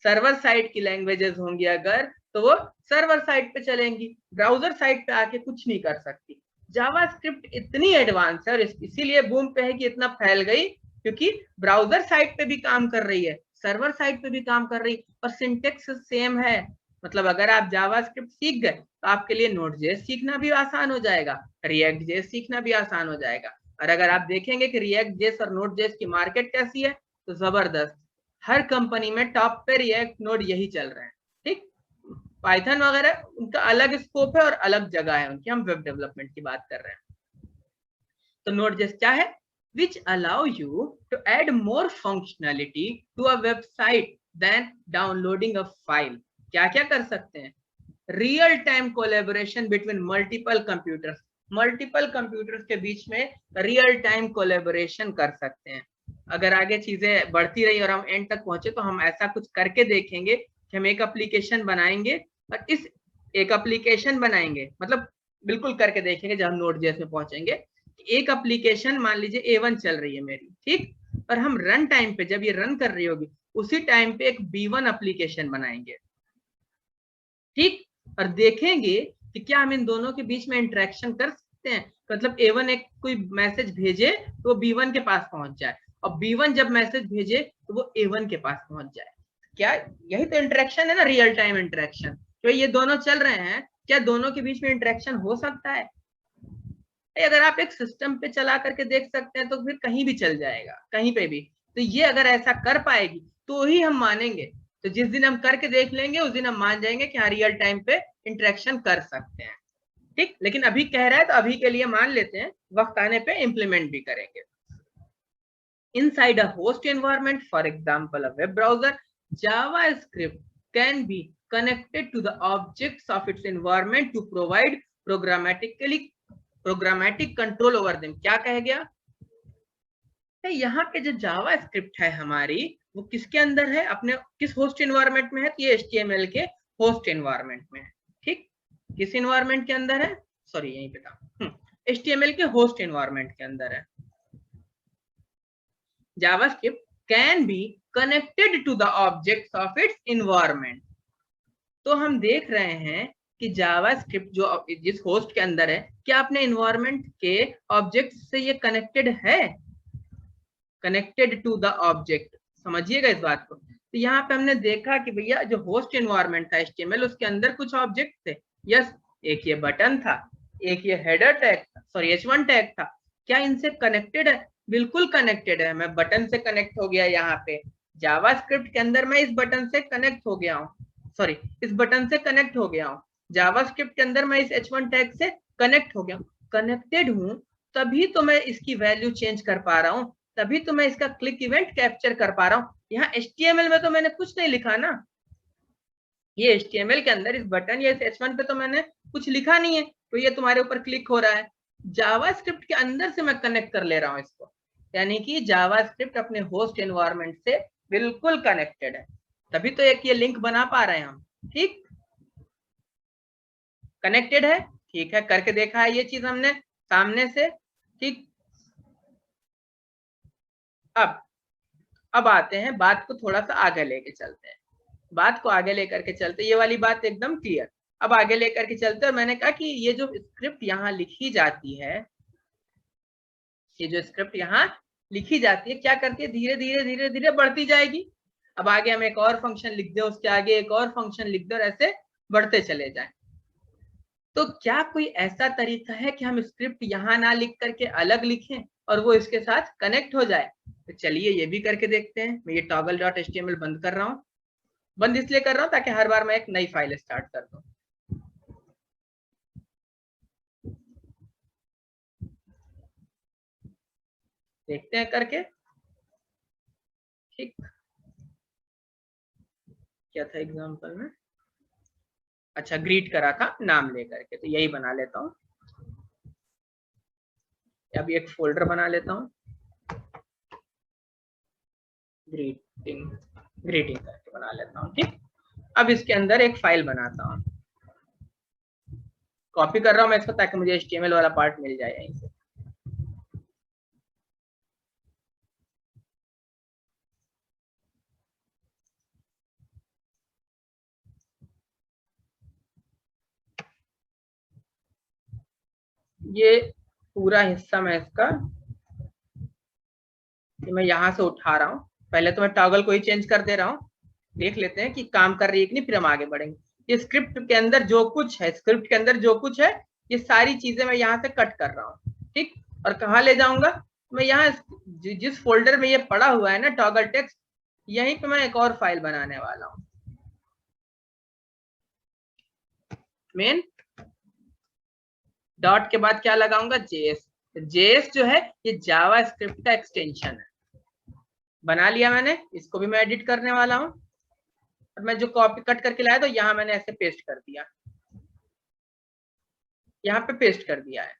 सर्वर साइड की लैंग्वेजेस होंगी अगर, तो वो सर्वर साइड पे चलेंगी, ब्राउजर साइड पे आके कुछ नहीं कर सकती। जावास्क्रिप्ट इतनी एडवांस है और इसीलिए बूम पे है कि इतना फैल गई, क्योंकि ब्राउजर साइड पे भी काम कर रही है, सर्वर साइड पे भी काम कर रही, और सिंटेक्स सेम है। मतलब अगर आप जावास्क्रिप्ट सीख गए तो आपके लिए Node.js सीखना भी आसान हो जाएगा, React.js सीखना भी आसान हो जाएगा। और अगर आप देखेंगे कि React.js और Node.js की मार्केट कैसी है, तो जबरदस्त, हर कंपनी में टॉप पे रिएक्ट नोड यही चल रहे हैं। ठीक, पाइथन वगैरह उनका अलग स्कोप है और अलग जगह है उनकी, हम वेब डेवलपमेंट की बात कर रहे हैं। तो Node.js क्या है, which allow you to add more functionality to a website than downloading a file। क्या क्या कर सकते हैं, real time collaboration between multiple computers के बीच में रियल टाइम कोलेबोरेशन कर सकते हैं। अगर आगे चीजें बढ़ती रही और हम एंड तक पहुंचे तो हम ऐसा कुछ करके देखेंगे कि हम एक एप्लीकेशन बनाएंगे, और इस एक एप्लीकेशन बनाएंगे, मतलब बिल्कुल करके देखेंगे जब हम Node.js में पहुंचेंगे। एक एप्लीकेशन मान लीजिए A1 चल रही है मेरी, ठीक, और हम रन टाइम पे जब ये रन कर रही होगी उसी टाइम पे एक B1 एप्लीकेशन बनाएंगे, ठीक, और देखेंगे कि क्या हम इन दोनों के बीच में इंटरेक्शन कर सकते हैं, मतलब A1 एक कोई मैसेज भेजे तो वो B1 के पास पहुंच जाए, और B1 जब मैसेज भेजे तो वो A1 के पास पहुंच जाए। क्या यही तो इंटरेक्शन है ना, रियल टाइम इंटरेक्शन। तो ये दोनों चल रहे हैं, क्या दोनों के बीच में इंटरेक्शन हो सकता है? अगर आप एक सिस्टम पे चला करके देख सकते हैं तो फिर कहीं भी चल जाएगा, कहीं पे भी। तो ये अगर ऐसा कर पाएगी तो ही हम मानेंगे, तो जिस दिन हम करके देख लेंगे उस दिन हम मान जाएंगे कि हाँ रियल टाइम पे इंटरेक्शन कर सकते हैं। ठीक, लेकिन अभी कह रहा है तो अभी के लिए मान लेते हैं, वक्त आने पे इम्प्लीमेंट भी करेंगे। Inside a host environment, for example a web browser, JavaScript can be connected to the objects of its environment to provide programmatic control over them। क्या कह गया, यहाँ पे जो जावास्क्रिप्ट है हमारी, वो किसके अंदर है, अपने किस होस्ट एनवायरनमेंट में है, तो ये HTML के होस्ट एनवायरनमेंट में है। ठीक, किस एनवायरनमेंट के अंदर है, सॉरी यहीं पे था, HTML के होस्ट एनवायरनमेंट के अंदर है। JavaScript can be connected to the objects of its environment। तो हम देख रहे हैं कि जावास्क्रिप्ट जो जिस होस्ट के अंदर है, क्या अपने एनवायरनमेंट के ऑब्जेक्ट से ये कनेक्टेड है, कनेक्टेड टू द ऑब्जेक्ट, समझिएगा इस बात को। तो यहाँ पे हमने देखा कि भैया जो होस्ट एनवायरनमेंट था HTML, उसके अंदर कुछ ऑब्जेक्ट थे, यस, एक ये बटन था, एक ये हेडर टैग था, सॉरी H1 टैग था, क्या इनसे कनेक्टेड है, बिल्कुल कनेक्टेड है। मैं बटन से कनेक्ट हो गया, यहाँ पे जावास्क्रिप्ट के अंदर मैं इस बटन से कनेक्ट हो गया हूँ, सॉरी इस बटन से कनेक्ट हो गया हूँ, जावास्क्रिप्ट के अंदर मैं इस H1 टैग से कनेक्ट हो गया हूँ, कनेक्टेड हूँ, तभी तो मैं इसकी वैल्यू चेंज कर पा रहा हूँ, तभी तो मैं इसका क्लिक इवेंट कैप्चर कर पा रहा हूँ। यहाँ HTML में तो मैंने कुछ नहीं लिखा ना, ये HTML के अंदर इस बटन या इस H1 पे तो मैंने कुछ लिखा नहीं है, तो ये तुम्हारे ऊपर क्लिक हो रहा है। जावास्क्रिप्ट के अंदर से मैं कनेक्ट कर ले रहा हूँ इसको, यानी कि जावास्क्रिप्ट अपने होस्ट एनवायरनमेंट से बिल्कुल कनेक्टेड है, तभी तो एक ये लिंक बना पा रहे हैं हम। ठीक, कनेक्टेड है, ठीक है, करके देखा है ये चीज हमने सामने से। ठीक, अब आते हैं, बात को थोड़ा सा आगे लेके चलते हैं, बात को आगे लेकर के चलते, ये वाली बात एकदम क्लियर। अब आगे लेकर के चलते, और मैंने कहा कि ये जो स्क्रिप्ट यहाँ लिखी जाती है, ये जो स्क्रिप्ट यहाँ लिखी जाती है क्या करती है, धीरे धीरे धीरे धीरे बढ़ती जाएगी। अब आगे हम एक और फंक्शन लिख दें, उसके आगे एक और फंक्शन लिख दें, और ऐसे बढ़ते चले जाएं। तो क्या कोई ऐसा तरीका है कि हम स्क्रिप्ट यहाँ ना लिख करके अलग लिखें और वो इसके साथ कनेक्ट हो जाए? तो चलिए ये भी करके देखते हैं। मैं ये toggle.html बंद कर रहा हूँ, बंद इसलिए कर रहा हूँ ताकि हर बार मैं एक नई फाइल स्टार्ट कर दूं। देखते हैं करके। ठीक, क्या था एग्जांपल में, अच्छा ग्रीट करा था नाम लेकर के, तो यही बना लेता हूँ। अभी एक फोल्डर बना लेता हूँ, ग्रीटिंग ग्रीटिंग करके बना लेता हूँ। ठीक, अब इसके अंदर एक फाइल बनाता हूँ, कॉपी कर रहा हूँ मैं इसको ताकि मुझे HTML वाला पार्ट मिल जाए यहीं से। ये पूरा हिस्सा मैं इसका मैं यहाँ से उठा रहा हूँ, पहले तो मैं टॉगल को ही चेंज कर दे रहा हूँ, देख लेते हैं कि काम कर रही है कि नहीं, फिर हम आगे बढ़ेंगे। ये स्क्रिप्ट के अंदर जो कुछ है, स्क्रिप्ट के अंदर जो कुछ है, ये सारी चीजें मैं यहाँ से कट कर रहा हूँ। ठीक, और कहाँ ले जाऊंगा मैं, यहाँ जिस फोल्डर में ये पड़ा हुआ है ना टॉगल टेक्स्ट, यहीं पे मैं एक और फाइल बनाने वाला हूँ। मेन डॉट के बाद क्या लगाऊंगा, जेएस। जेएस जो है ये जावा स्क्रिप्ट का एक्सटेंशन है, बना लिया मैंने, इसको भी मैं एडिट करने वाला हूँ। और मैं जो कॉपी कट करके लाया तो यहाँ मैंने ऐसे पेस्ट कर दिया, यहाँ पे पेस्ट कर दिया है।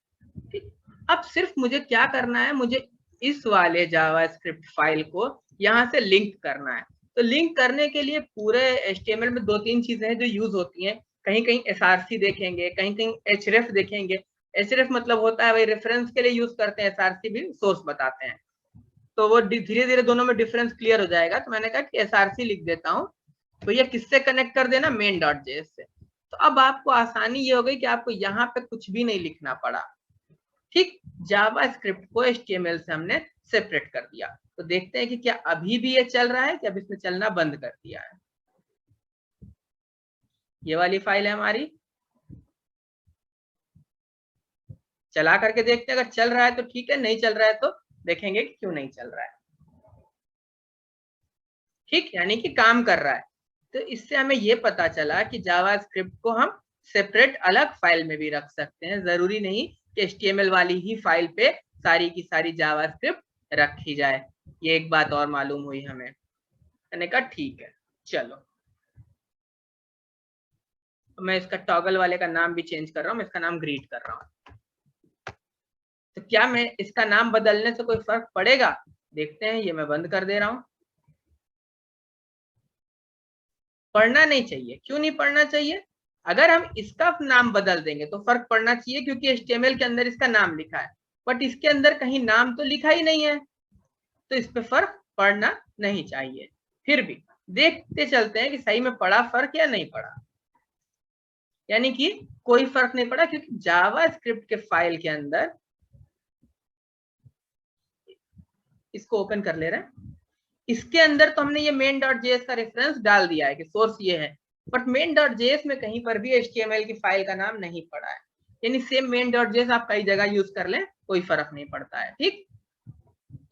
ठीक, अब सिर्फ मुझे क्या करना है, मुझे इस वाले जावास्क्रिप्ट फाइल को यहाँ से लिंक करना है। तो लिंक करने के लिए पूरे HTML में दो तीन चीजें हैं जो यूज होती हैं, कहीं कहीं SRC देखेंगे, कहीं कहीं href देखेंगे। href मतलब होता है भाई रेफरेंस के लिए यूज करते हैं, SRC भी सोर्स बताते हैं। तो वो धीरे धीरे दोनों में डिफरेंस क्लियर हो जाएगा। तो मैंने कहा कि SRC लिख देता हूँ, तो ये किससे कनेक्ट कर देना, main.js से। तो अब आपको आसानी ये हो गई कि आपको यहाँ पे कुछ भी नहीं लिखना पड़ा। ठीक, जावा स्क्रिप्ट को HTML से हमने सेपरेट कर दिया। तो देखते हैं कि क्या अभी भी ये चल रहा है कि अब इसने चलना बंद कर दिया है। ये वाली फाइल है हमारी, चला करके देखते हैं, अगर चल रहा है तो ठीक है, नहीं चल रहा है तो देखेंगे कि क्यों नहीं चल रहा है। ठीक, यानी कि काम कर रहा है। तो इससे हमें ये पता चला कि जावा स्क्रिप्ट को हम सेपरेट अलग फाइल में भी रख सकते हैं, जरूरी नहीं कि HTML वाली ही फाइल पे सारी की सारी जावा स्क्रिप्ट रखी जाए। ये एक बात और मालूम हुई हमें। मैंने कहा ठीक है, चलो मैं इसका टॉगल वाले का नाम भी चेंज कर रहा हूँ, मैं इसका नाम ग्रीट कर रहा हूँ। तो क्या मैं इसका नाम बदलने से कोई फर्क पड़ेगा, देखते हैं। ये मैं बंद कर दे रहा हूँ। पढ़ना नहीं चाहिए, क्यों नहीं पढ़ना चाहिए, अगर हम इसका नाम बदल देंगे तो फर्क पड़ना चाहिए, क्योंकि HTML के अंदर इसका नाम लिखा है, बट इसके अंदर कहीं नाम तो लिखा ही नहीं है, तो इस पे फर्क पड़ना नहीं चाहिए। फिर भी देखते चलते हैं कि सही में पड़ा फर्क या नहीं पड़ा। यानी कि कोई फर्क नहीं पड़ा, क्योंकि जावा स्क्रिप्ट के फाइल के अंदर, इसको ओपन कर ले रहे हैं, इसके अंदर तो हमने ये main.js का रेफरेंस डाल दिया है कि सोर्स ये है, बट main.js में कहीं पर भी HTML की फाइल का नाम नहीं पड़ा है। यानी सेम main.js आप कई जगह यूज कर लें, कोई फर्क नहीं पड़ता है। ठीक,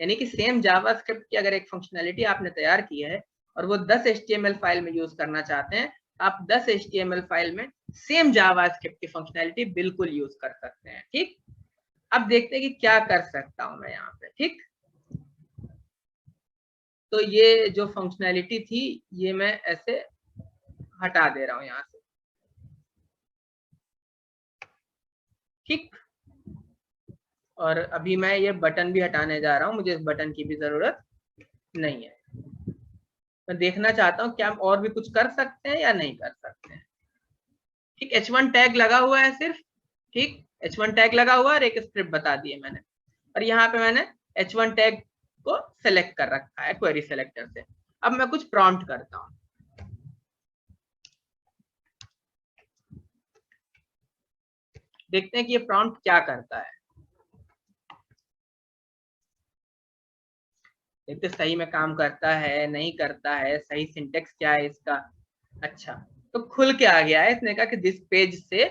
यानी कि सेम जावास्क्रिप्ट की अगर एक फंक्शनैलिटी आपने तैयार की है और वो 10 HTML फाइल में यूज करना चाहते हैं, आप 10 HTML फाइल में सेम जावास्क्रिप्ट की फंक्शनैलिटी बिल्कुल यूज कर सकते हैं। ठीक, अब देखते हैं कि क्या कर सकता हूं मैं यहाँ पे। ठीक, तो ये जो फंक्शनैलिटी थी ये मैं ऐसे हटा दे रहा हूँ यहाँ से। ठीक। और अभी मैं ये बटन भी हटाने जा रहा हूँ, मुझे इस बटन की भी जरूरत नहीं है। मैं देखना चाहता हूँ क्या हम और भी कुछ कर सकते हैं या नहीं कर सकते हैं। ठीक, H1 टैग लगा हुआ है सिर्फ। ठीक, H1 टैग लगा हुआ है और एक स्क्रिप्ट बता दी है मैंने, और यहाँ पे मैंने H1 टैग को सेलेक्ट कर रखा है क्वेरी सेलेक्टर से। अब मैं कुछ प्रॉम्प्ट करता हूँ, देखते हैं कि ये प्रॉम्प्ट क्या करता है। देखते सही में काम करता है नहीं करता है, सही सिंटेक्स क्या है इसका। अच्छा, तो खुल के आ गया है। इसने कहा कि दिस पेज से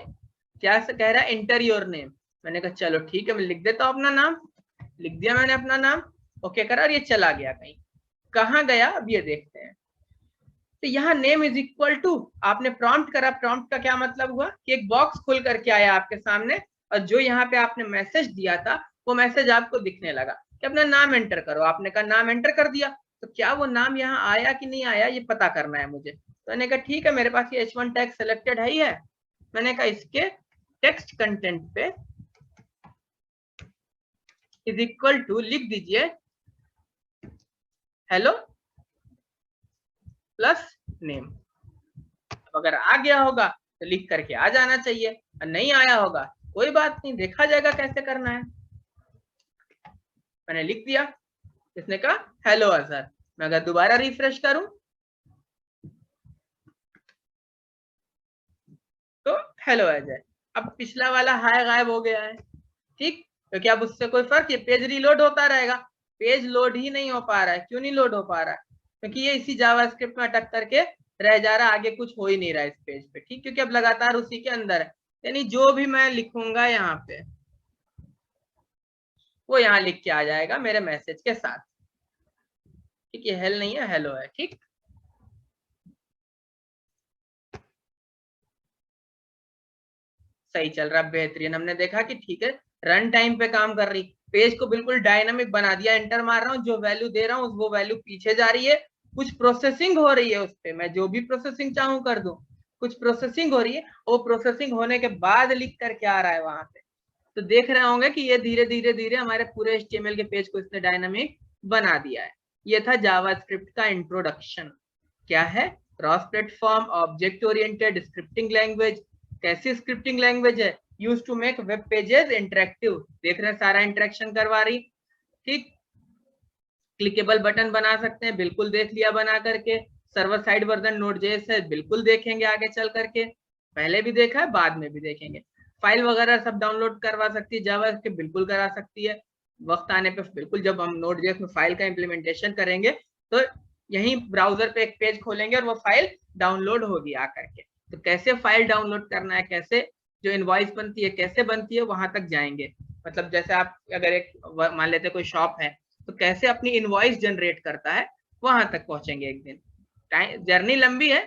क्या से कह रहा है, एंटर योर नेम। मैंने कहा चलो ठीक है, मैं लिख देता हूँ अपना नाम। लिख दिया मैंने अपना नाम, ओके करा, और ये चला गया कहीं। कहाँ गया अब ये देखते हैं। तो यहाँ नेम इज इक्वल टू, आपने प्रॉम्प्ट करा, प्रॉम्प्ट का क्या मतलब हुआ कि एक बॉक्स खुल करके आया आपके सामने, और जो यहाँ पे आपने मैसेज दिया था वो मैसेज आपको दिखने लगा कि अपना नाम एंटर करो। आपने कहा नाम एंटर कर दिया, तो क्या वो नाम यहाँ आया कि नहीं आया ये पता करना है मुझे। तो मैंने कहा ठीक है, मेरे पास ये H1 टैग सेलेक्टेड है ही है। मैंने कहा इसके टेक्स्ट कंटेंट पे इज इक्वल टू लिख दीजिए हेलो प्लस नेम। अगर आ गया होगा तो लिख करके आ जाना चाहिए, और नहीं आया होगा कोई बात नहीं, देखा जाएगा कैसे करना है। मैंने लिख दिया, इसने कहा हेलो अजहर। मैं अगर दोबारा रिफ्रेश करूं तो हेलो अजय। अब पिछला वाला हाय गायब हो गया है। ठीक, क्योंकि अब उससे कोई फर्क, ये पेज रीलोड होता रहेगा। पेज लोड ही नहीं हो पा रहा है, क्यों नहीं लोड हो पा रहा है, क्योंकि ये इसी जावास्क्रिप्ट में अटक करके रह जा रहा है, आगे कुछ हो ही नहीं रहा है इस पेज पे। ठीक, क्योंकि अब लगातार उसी के अंदर है, यानी जो भी मैं लिखूंगा यहाँ पे वो यहाँ लिख के आ जाएगा मेरे मैसेज के साथ। ठीक, ये हेल नहीं है, हेलो है। ठीक, सही चल रहा, बेहतरीन। हमने देखा कि ठीक है, रन टाइम पे काम कर रही, पेज को बिल्कुल डायनामिक बना दिया। एंटर मार रहा हूँ, जो वैल्यू दे रहा हूँ वो वैल्यू पीछे जा रही है, कुछ प्रोसेसिंग हो रही है उस पर, मैं जो भी प्रोसेसिंग चाहूँ कर दूं, कुछ प्रोसेसिंग हो रही है, वो प्रोसेसिंग होने के बाद लिख करके आ रहा है वहां पे। तो देख रहे होंगे कि ये धीरे धीरे धीरे हमारे पूरे HTML के पेज को इसने डायनामिक बना दिया है। ये था जावास्क्रिप्ट का इंट्रोडक्शन। क्या है, cross platform object oriented scripting language. कैसी स्क्रिप्टिंग लैंग्वेज है, use to make web pages interactive. देख रहे हैं सारा इंटरेक्शन करवा रही। ठीक, क्लिकेबल बटन बना सकते हैं, बिल्कुल देख लिया बना करके। सर्वर साइड वर्जन नोड.js है, बिल्कुल देखेंगे आगे चल करके, पहले भी देखा है बाद में भी देखेंगे। फाइल वगैरह सब डाउनलोड करवा सकती है जावा के, बिल्कुल करा सकती है वक्त आने पे। बिल्कुल जब हम नोड.js में फाइल का इम्प्लीमेंटेशन करेंगे तो यहीं ब्राउजर पे एक पेज खोलेंगे और वो फाइल डाउनलोड होगी आकर के। तो कैसे फाइल डाउनलोड करना है, कैसे जो इनवॉइस बनती है कैसे बनती है, वहां तक जाएंगे। मतलब जैसे आप अगर एक मान लेते कोई शॉप है, तो कैसे अपनी इनवॉइस जनरेट करता है, वहां तक पहुंचेंगे एक दिन। टाइम जर्नी लंबी है,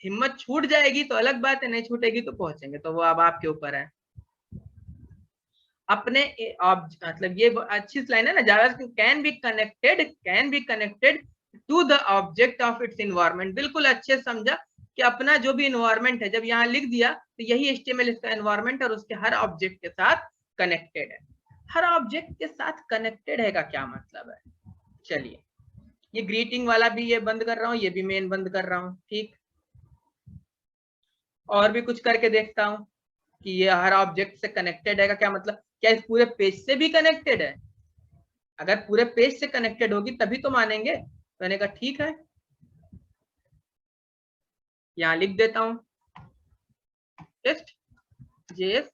हिम्मत छूट जाएगी तो अलग बात है, नहीं छूटेगी तो पहुंचेंगे, तो वो अब आपके ऊपर है। अपने मतलब ये अच्छी लाइन है ना, JavaScript can be connected to the object of its environment. बिल्कुल अच्छे समझा कि अपना जो भी इन्वायरमेंट है, जब यहाँ लिख दिया तो यही HTML इसका इन्वायरमेंट और उसके हर ऑब्जेक्ट के साथ कनेक्टेड है। हर ऑब्जेक्ट के साथ कनेक्टेड है का क्या मतलब है, चलिए ये ग्रीटिंग वाला भी ये बंद कर रहा हूँ, ये भी मेन बंद कर रहा हूँ। ठीक, और भी कुछ करके देखता हूँ कि ये हर ऑब्जेक्ट से कनेक्टेड है का क्या मतलब, क्या इस पूरे पेज से भी कनेक्टेड है। अगर पूरे पेज से कनेक्टेड होगी तभी तो मानेंगे। तो मैंने कहा ठीक है, यहां लिख देता हूं test JS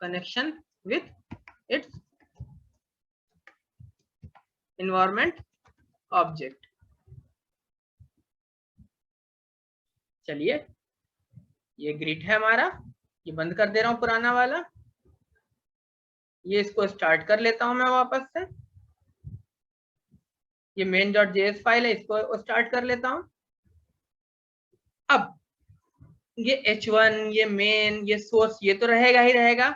connection with its environment object. चलिए ये ग्रिड है हमारा, ये बंद कर दे रहा हूं पुराना वाला, ये इसको स्टार्ट कर लेता हूं मैं वापस से। ये main.js फाइल है, इसको स्टार्ट कर लेता हूं। अब ये H1, ये मेन, ये सोर्स, ये तो रहेगा ही रहेगा,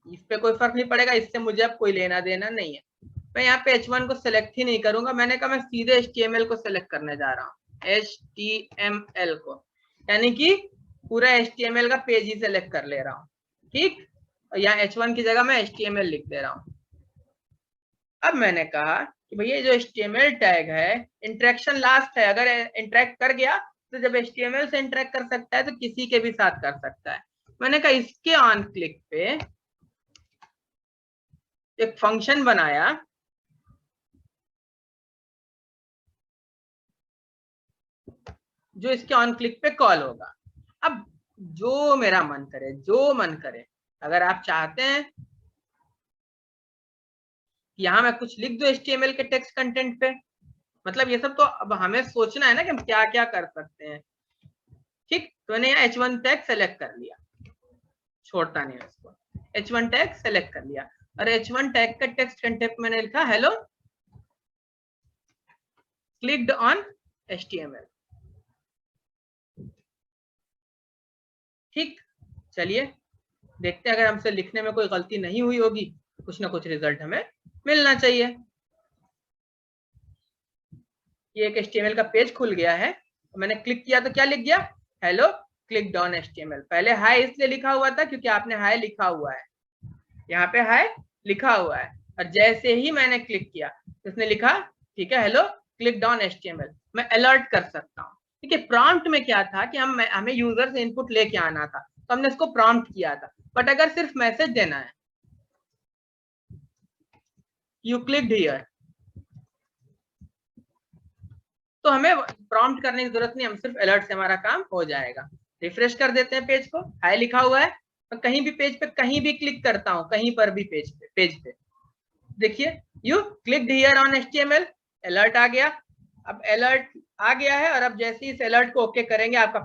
इस पे कोई फर्क नहीं पड़ेगा, इससे मुझे अब कोई लेना देना नहीं है। मैं यहाँ पे H1 को सिलेक्ट ही नहीं करूंगा, मैंने कहा मैं सीधे HTML को सिलेक्ट करने जा रहा हूँ, HTML को, यानी कि पूरा HTML का पेज ही सेलेक्ट कर ले रहा हूँ, ठीक। और यहाँ H1 की जगह मैं HTML लिख दे रहा हूँ। अब मैंने कहा कि भैया जो HTML टैग है इंटरेक्शन लास्ट है, अगर इंटरेक्ट कर गया तो जब HTML से इंटरेक्ट कर सकता है तो किसी के भी साथ कर सकता है। मैंने कहा इसके ऑन क्लिक पे एक फंक्शन बनाया जो इसके ऑन क्लिक पे कॉल होगा। अब जो मेरा मन करे, जो मन करे, अगर आप चाहते हैं यहाँ मैं कुछ लिख दो HTML के टेक्स्ट कंटेंट पे, मतलब ये सब तो अब हमें सोचना है ना कि हम क्या क्या कर सकते हैं, ठीक। तो मैंने यहाँ H1 टैग सेलेक्ट कर लिया, छोड़ता नहीं उसको, H1 टैग सेलेक्ट कर लिया और H1 टैग का टेक्स्ट कंटेंट मैंने लिखा हेलो क्लिक्ड ऑन HTML, ठीक। चलिए देखते हैं, अगर हमसे लिखने में कोई गलती नहीं हुई होगी, कुछ ना कुछ रिजल्ट हमें मिलना चाहिए। ये एक HTML का पेज खुल गया है, तो मैंने क्लिक किया तो क्या लिख गया, हेलो क्लिक ऑन HTML। पहले हाय इसलिए लिखा हुआ था क्योंकि आपने हाय लिखा हुआ है, यहाँ पे हाय लिखा हुआ है, और जैसे ही मैंने क्लिक किया उसने लिखा ठीक है हेलो क्लिक ऑन HTML। मैं अलर्ट कर सकता हूँ, ठीक है। प्रॉम्प्ट में क्या था कि हमें यूजर से इनपुट लेके आना था, तो हमने इसको प्रॉम्प्ट किया था। बट अगर सिर्फ मैसेज देना है, यू क्लिक्ड हियर, तो हमें प्रॉम्प्ट करने की जरूरत नहीं, हम सिर्फ अलर्ट से हमारा काम हो जाएगा। रिफ्रेश कर देते हैं पेज को, हाय लिखा हुआ है, मैं कहीं भी पेज पे कहीं भी क्लिक करता हूँ, कहीं पर भी पेज पे देखिए you clicked here on HTML, alert आ गया। अब अलर्ट आ गया है और अब जैसे ही इस अलर्ट को ओके करेंगे आपका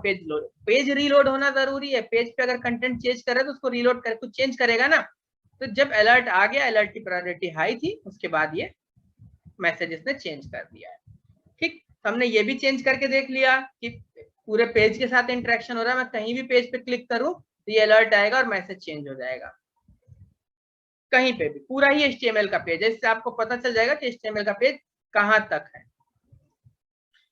पेज रीलोड होना जरूरी है। पेज पे अगर कंटेंट चेंज करे तो उसको रीलोड कर कुछ चेंज करेगा ना, तो जब अलर्ट आ गया, अलर्ट की प्रायोरिटी हाई थी, उसके बाद ये मैसेज इसने चेंज कर दिया है, ठीक। हमने ये भी चेंज करके देख लिया कि पूरे पेज के साथ इंटरेक्शन हो रहा है, मैं कहीं भी पेज पे क्लिक करूं तो ये अलर्ट आएगा और मैसेज चेंज हो जाएगा। कहीं पे भी पूरा ही HTML का पेज है, इससे आपको पता चल जाएगा कि HTML का पेज कहां तक है।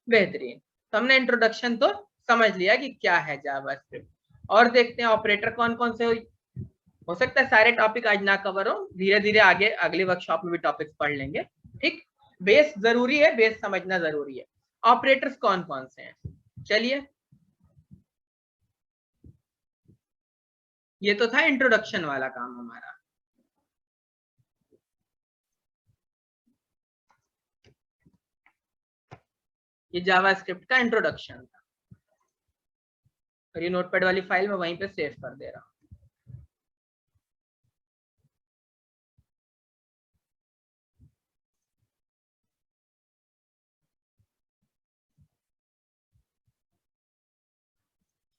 बेहतरीन, तो हमने इंट्रोडक्शन तो समझ लिया कि क्या है जावास्क्रिप्ट। और देखते हैं ऑपरेटर कौन कौन से हो सकता है सारे टॉपिक आज ना कवर हो, धीरे धीरे आगे अगले वर्कशॉप में भी टॉपिक्स पढ़ लेंगे, ठीक। बेस जरूरी है, बेस समझना जरूरी है। ऑपरेटर्स कौन कौन से हैं, चलिए ये तो था इंट्रोडक्शन वाला काम हमारा। ये जावास्क्रिप्ट का इंट्रोडक्शन था, और ये नोटपैड वाली फाइल मैं वहीं पे सेव कर दे रहा हूँ।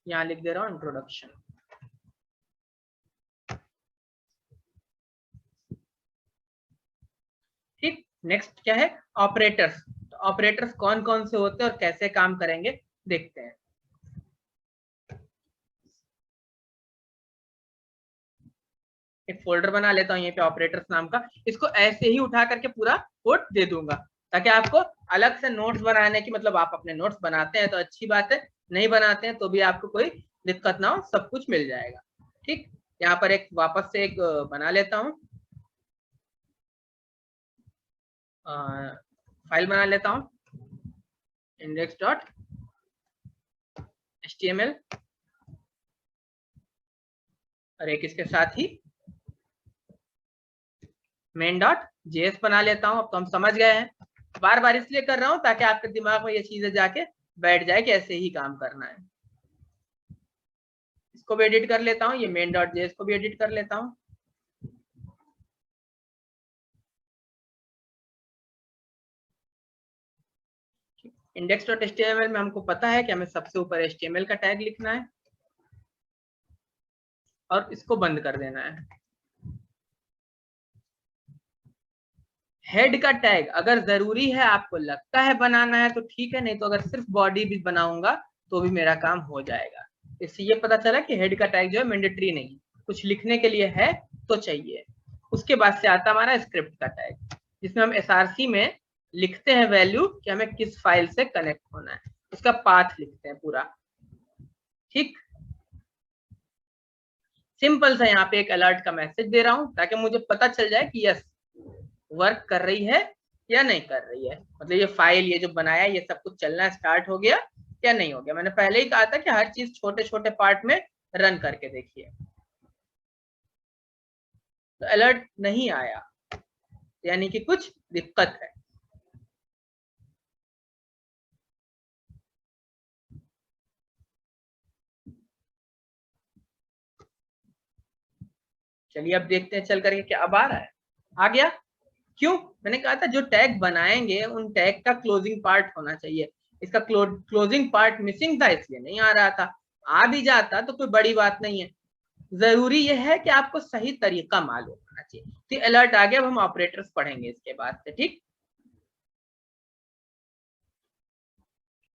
यहाँ लिख दे रहा हूँ इंट्रोडक्शन, ठीक। नेक्स्ट क्या है, ऑपरेटर्स। तो ऑपरेटर्स कौन कौन से होते हैं और कैसे काम करेंगे देखते हैं। एक फोल्डर बना लेता हूँ यहाँ पे ऑपरेटर्स नाम का, इसको ऐसे ही उठा करके पूरा कोड दे दूंगा ताकि आपको अलग से नोट्स बनाने की, मतलब आप अपने नोट्स बनाते हैं तो अच्छी बात है, नहीं बनाते हैं तो भी आपको कोई दिक्कत ना हो, सब कुछ मिल जाएगा, ठीक। यहाँ पर एक वापस से एक बना लेता हूँ, फाइल बना लेता हूँ index.html, और एक इसके साथ ही main.js बना लेता हूँ। अब तो हम समझ गए हैं, बार बार इसलिए कर रहा हूँ ताकि आपके दिमाग में ये चीजें जाके बैठ जाए कि ऐसे ही काम करना है। इसको भी एडिट कर लेता हूँ, ये main.js को भी एडिट कर लेता हूँ। index.html में हमको पता है कि हमें सबसे ऊपर HTML का टैग लिखना है और इसको बंद कर देना है। हेड का टैग अगर जरूरी है, आपको लगता है बनाना है तो ठीक है, नहीं तो अगर सिर्फ बॉडी भी बनाऊंगा तो भी मेरा काम हो जाएगा। इससे ये पता चला कि हेड का टैग जो है मैंडेटरी नहीं, कुछ लिखने के लिए है तो चाहिए। उसके बाद से आता हमारा स्क्रिप्ट का टैग, जिसमें हम SRC में लिखते हैं वैल्यू कि हमें किस फाइल से कनेक्ट होना है, उसका पाथ लिखते हैं पूरा, ठीक। सिंपल सा यहाँ पे एक अलर्ट का मैसेज दे रहा हूँ ताकि मुझे पता चल जाए कि यस वर्क कर रही है या नहीं कर रही है, मतलब ये फाइल ये जो बनाया ये सब कुछ चलना स्टार्ट हो गया या नहीं हो गया। मैंने पहले ही कहा था कि हर चीज छोटे छोटे पार्ट में रन करके देखिए। तो अलर्ट नहीं आया यानी कि कुछ दिक्कत है। चलिए अब देखते हैं चल करके क्या अब आ रहा है। आ गया। क्यों? मैंने कहा था जो टैग बनाएंगे उन टैग का क्लोजिंग पार्ट होना चाहिए। इसका क्लोजिंग पार्ट मिसिंग था इसलिए नहीं आ रहा था। आ भी जाता तो कोई बड़ी बात नहीं है। जरूरी यह है कि आपको सही तरीका मालूम होना चाहिए। तो अलर्ट आ गया। अब हम ऑपरेटर्स पढ़ेंगे इसके बाद से, ठीक।